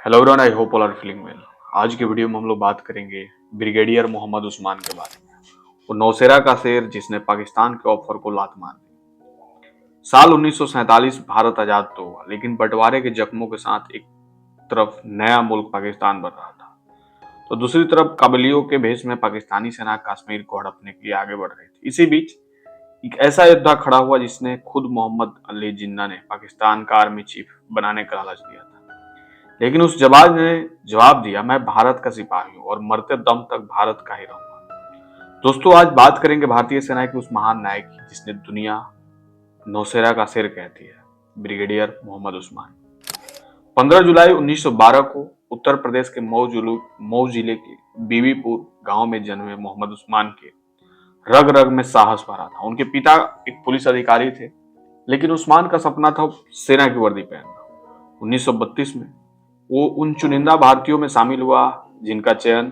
Hello everyone, I hope all are feeling well. आज के video में हम लोग बात करेंगे ब्रिगेडियर मोहम्मद उस्मान के बारे में। वो नौसेरा का शेर जिसने पाकिस्तान के ऑफर को लात मार दी। साल 1947 भारत आजाद तो हुआ, लेकिन बंटवारे के जख्मों के साथ एक तरफ नया मुल्क पाकिस्तान बन रहा था, तो दूसरी तरफ काबलियों के भेष में पाकिस्तानी सेना कश्मीर को हड़पने के लिए आगे बढ़ रही थी। इसी बीच एक ऐसा योद्धा खड़ा हुआ जिसने खुद मोहम्मद अली जिन्ना ने पाकिस्तान का आर्मी चीफ बनाने का लालच दिया था, लेकिन उस जवाब ने जवाब दिया, मैं भारत का सिपाही हूं और मरते दम तक भारत का ही रहूंगा। दोस्तों, आज बात करेंगे भारतीय सेना के उस महान नायक की जिसने दुनिया नौसेरा का शेर कहती है, ब्रिगेडियर मोहम्मद उस्मान। 15 जुलाई 1912 को उत्तर प्रदेश के मऊ जिले के बीबीपुर गांव में जन्मे मोहम्मद उस्मान के रग रग में साहस भरा था। उनके पिता एक पुलिस अधिकारी थे, लेकिन उस्मान का सपना था सेना की वर्दी पहनना। 1932 में वो उन चुनिंदा भारतीयों में शामिल हुआ जिनका चयन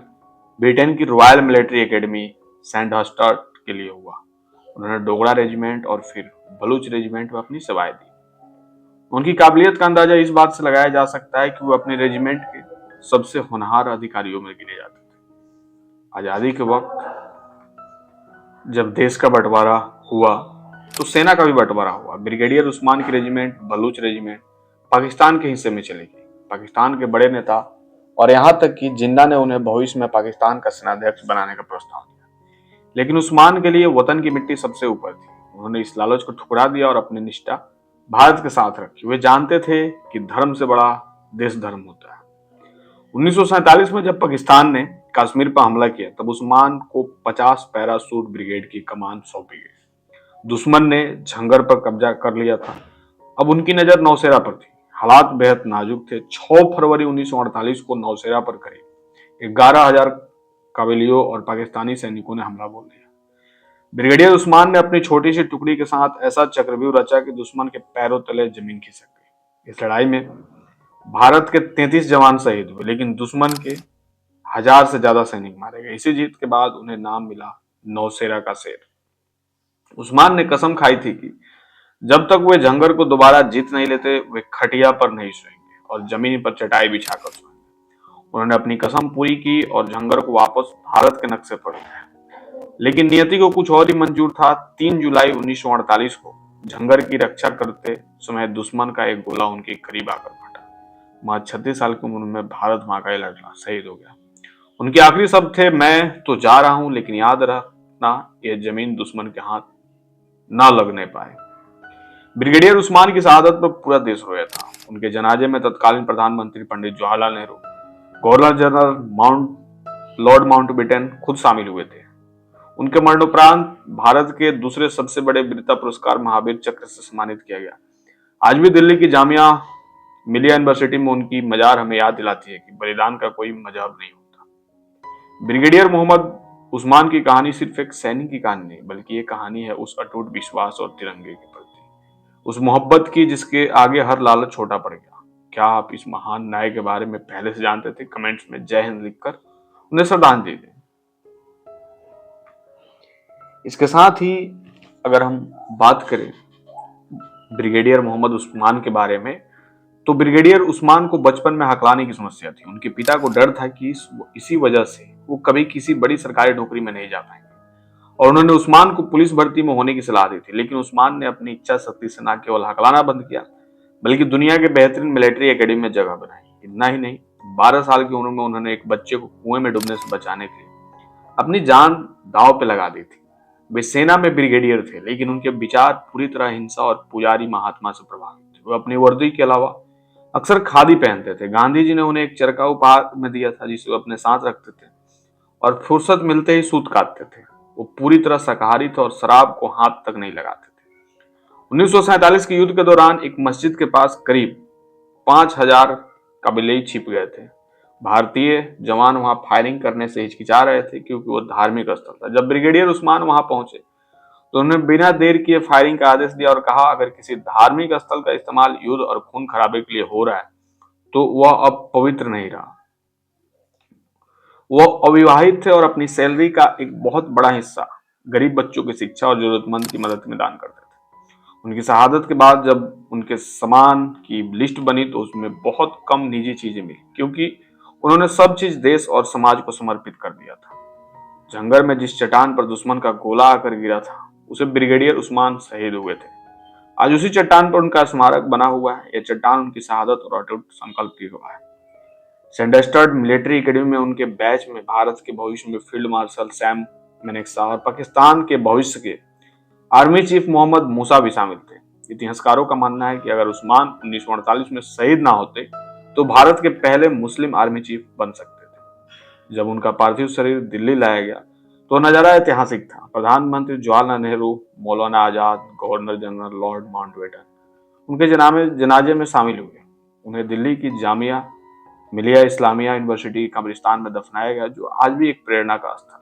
ब्रिटेन की रॉयल मिलिट्री एकेडमी सैंडहर्स्ट के लिए हुआ। उन्होंने डोगरा रेजिमेंट और फिर बलूच रेजिमेंट में अपनी सेवाएं दी। उनकी काबिलियत का अंदाजा इस बात से लगाया जा सकता है कि वो अपने रेजिमेंट के सबसे होनहार अधिकारियों में गिने जाते थे। आजादी के वक्त जब देश का बंटवारा हुआ तो सेना का भी बंटवारा हुआ। ब्रिगेडियर उस्मान की रेजिमेंट बलूच रेजिमेंट पाकिस्तान के हिस्से में चली गई। पाकिस्तान के बड़े नेता और यहां तक कि जिन्ना ने उन्हें भविष्य में पाकिस्तान का सेनाध्यक्ष बनाने का प्रस्ताव दिया, लेकिन उस्मान के लिए वतन की मिट्टी सबसे ऊपर थी। उन्होंने इस लालच को ठुकरा दिया और अपनी निष्ठा भारत के साथ रखी। वे जानते थे कि धर्म से बड़ा देश धर्म होता है। 1947 में जब पाकिस्तान ने कश्मीर पर हमला किया, तब उस्मान को 50 पैरासूट ब्रिगेड की कमान सौंपी गई। दुश्मन ने झंगर पर कब्जा कर लिया था। अब उनकी नजर नौसेरा पर थी। हालात बेहद नाजुक थे। 6 फरवरी 1948 को नौसेरा पर करीब 11,000 काबिलियों और पाकिस्तानी सैनिकों ने हमला बोल दिया। ब्रिगेडियर उस्मान ने अपनी छोटी सी टुकड़ी के साथ ऐसा चक्रव्यूह रचा कि दुश्मन के पैरों तले जमीन खिसक गई। इस लड़ाई में भारत के 33 जवान शहीद हुए, लेकिन दुश्मन के 1,000 से ज्यादा सैनिक मारे गए। इसी जीत के बाद उन्हें नाम मिला नौसेरा का शेर। उस्मान ने कसम खाई थी कि जब तक वे जंगर को दोबारा जीत नहीं लेते, वे खटिया पर नहीं सोएंगे और जमीन पर चटाई बिछाकर सोएंगे। उन्होंने अपनी कसम पूरी की और जंगर को वापस भारत के नक्शे पर लाया। लेकिन नियति को कुछ और ही मंजूर था। 3 जुलाई 1948 को जंगर की रक्षा करते समय दुश्मन का एक गोला उनके करीब आकर फटा। मां 36 साल की उम्र में भारत मां का ही लड़का शहीद हो गया। उनके आखिरी शब्द थे, मैं तो जा रहा हूं, लेकिन याद रखना यह जमीन दुश्मन के हाथ ना लगने पाए। ब्रिगेडियर उस्मान की शहादत पर पूरा देश रोया था। उनके जनाजे में तत्कालीन प्रधानमंत्री Pandit Jawaharlal Nehru, governor general Lord Mountbatten खुद शामिल हुए थे। उनके मरणोपरांत भारत के दूसरे सबसे बड़े वीरता पुरस्कार महावीर चक्र से सम्मानित किया गया। आज भी दिल्ली की जामिया मिलिया यूनिवर्सिटी में उनकी मजार हमें याद दिलाती है कि बलिदान का कोई मजहब नहीं होता। ब्रिगेडियर मोहम्मद उस्मान की कहानी सिर्फ एक सैनिक की कहानी नहीं, बल्कि ये कहानी है उस अटूट विश्वास और तिरंगे के प्रति उस मोहब्बत की जिसके आगे हर लालच छोटा पड़ गया। क्या आप इस महान नायक के बारे में पहले से जानते थे? कमेंट्स में जय हिंद लिखकर उन्हें श्रद्धांजलि दें। इसके साथ ही अगर हम बात करें ब्रिगेडियर मोहम्मद उस्मान के बारे में, तो ब्रिगेडियर उस्मान को बचपन में हकलाने की समस्या थी। उनके पिता को डर था कि इसी वजह से वो कभी किसी बड़ी सरकारी नौकरी में नहीं जा पाएंगे, और उन्होंने उस्मान को पुलिस भर्ती में होने की सलाह दी थी। लेकिन उस्मान ने अपनी इच्छा शक्ति से न केवल हकलाना बंद किया, बल्कि दुनिया के बेहतरीन मिलिट्री एकेडमी में जगह बनाई। इतना ही नहीं, 12 साल की उम्र में उन्होंने एक बच्चे को कुएं में डूबने से बचाने के लिए अपनी जान दांव पे लगा दी थी। वे सेना में ब्रिगेडियर थे, लेकिन उनके विचार पूरी तरह हिंसा और पुजारी महात्मा से प्रभावित थे। वे अपनी वर्दी के अलावा अक्सर खादी पहनते थे। गांधी जी ने उन्हें एक चरखा उपहार में दिया था जिसे वो अपने साथ रखते थे और फुर्सत मिलते ही सूत काटते थे। वो पूरी तरह शाकाहारी थे और शराब को हाथ तक नहीं लगाते थे। 1947 के युद्ध के दौरान एक मस्जिद के पास करीब 5,000 कबीले छिप गए थे। भारतीय जवान वहां फायरिंग करने से हिचकिचा रहे थे क्योंकि वो धार्मिक स्थल था। जब ब्रिगेडियर उस्मान वहां पहुंचे तो उन्होंने बिना देर किए फायरिंग का आदेश दिया और कहा, अगर किसी धार्मिक स्थल का इस्तेमाल युद्ध और खून खराबे के लिए हो रहा है तो वह अब पवित्र नहीं रहा। वो अविवाहित थे और अपनी सैलरी का एक बहुत बड़ा हिस्सा गरीब बच्चों की शिक्षा और जरूरतमंद की मदद में दान करते थे। उनकी शहादत के बाद जब उनके सामान की लिस्ट बनी तो उसमें बहुत कम निजी चीजें मिली, क्योंकि उन्होंने सब चीज देश और समाज को समर्पित कर दिया था। जंगल में जिस चट्टान पर दुश्मन का गोला आकर गिरा था, उसे ब्रिगेडियर उस्मान शहीद हुए थे। आज उसी चट्टान पर उनका स्मारक बना हुआ है। यह चट्टान उनकी शहादत और अटूट संकल्प की गवाह है। सेंडस्टर्ड मिलिट्री एकेडमी में उनके बैच में भारत के भविष्य में फील्ड मार्शल सैम मेनेक्शा और पाकिस्तान के भविष्य के आर्मी चीफ मोहम्मद मूसा भी शामिल थे। इतिहासकारों का मानना है कि अगर उस्मान 1948 में शहीद ना होते तो भारत के पहले मुस्लिम आर्मी चीफ बन सकते थे। जब उनका पार्थिव शरीर दिल्ली लाया गया तो नजारा ऐतिहासिक था। प्रधानमंत्री Jawaharlal Nehru, Maulana Azad, governor general Lord Mountbatten उनके जनाजे में शामिल हुए। उन्हें दिल्ली की जामिया मिलिया इस्लामिया यूनिवर्सिटी कब्रिस्तान में दफनाया गया, जो आज भी एक प्रेरणा का स्थल है।